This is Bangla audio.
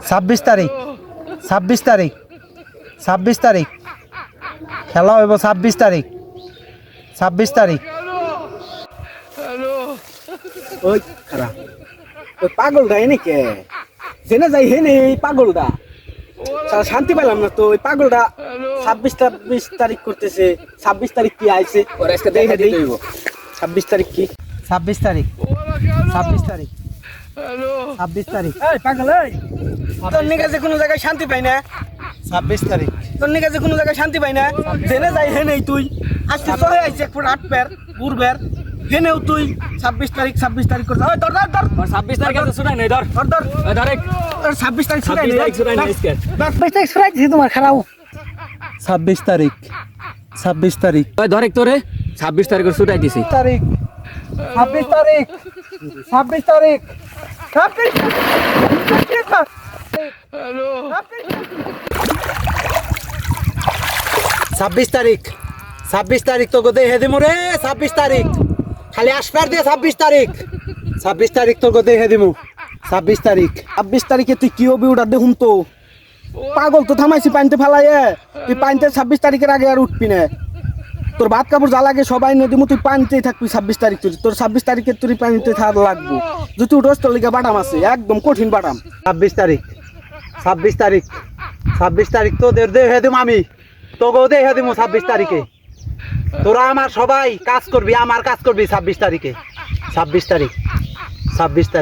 26 তারিখ 26 তারিখ 26 তারিখ খেলা হইব 26 তারিখ 26 তারিখ। ওই খারাপ ওই পাগলটা এনে কে জেনে যাই হেনে এই পাগলটা সারা শান্তি পেলাম না তো। ওই পাগলটা 26 তারিখ করতেছে। 26 তারিখ কি আইছে ওর আজকে দেখে দিই 26 তারিখ কি 26 তারিখ 26 তারিখ 26 তারিখ এই পাগল এই তোর নিকাজে কোনো জায়গায় শান্তি পাই না। 26 তারিখ তোর নিকাজে কোনো জায়গায় শান্তি পাই না। জেনে যাই হেনেই তুই আজকে সহে আইছে এক ফুট 8 পের বুরবের হেনেও তুই 26 তারিখ করতে। ওই ধর ধর ধর 26 তারিখ আছে ছুটাই নাই ধর ধর ধর ডাইরেক্ট 26 তারিখ 26 তারিখ ছুটাই নাই আজকে 26 তারিখ ছুটাই দিছি তোমার খারাপ 26 তারিখ 26 তারিখ ওই ধর এক তোরে 26 তারিখ ছুটাই দিছি তারিখ 26 তারিখ 26 তারিখ 26 হ্যালো 26 তারিখ 26 তারিখ তো গোদে হেদে মুরে 26 তারিখ খালি আসবার দিয়ে 26 তারিখ 26 তারিখ তো গোদে হেদে মু 26 তারিখ 26 তারিখে তুই কি হবি ওটা দেখুন তো। পাগল তো থামাইছি পানিতে ফেলাইয়ে তুই পানিতে 26 তারিখের আগে আর উঠবি না। তোর ভাত কাপড় যা লাগে সবাই নিয়ে দিমু তুই পানিতেই থাকবি 26 তারিখ তোর 26 তারিখে তুই পানিতে থাকা লাগবো। যদি উঠোস তোর লিগা বাটাম আছে একদম কঠিন বাটাম। 26 তারিখ 26 তারিখ 26 তারিখ তো দে হেদিম আমি তো গোদে হেদিমু 26 তারিখে। তোরা আমার সবাই কাজ করবি আমার কাজ করবি 26 তারিখে 26 তারিখ 26 তারিখ।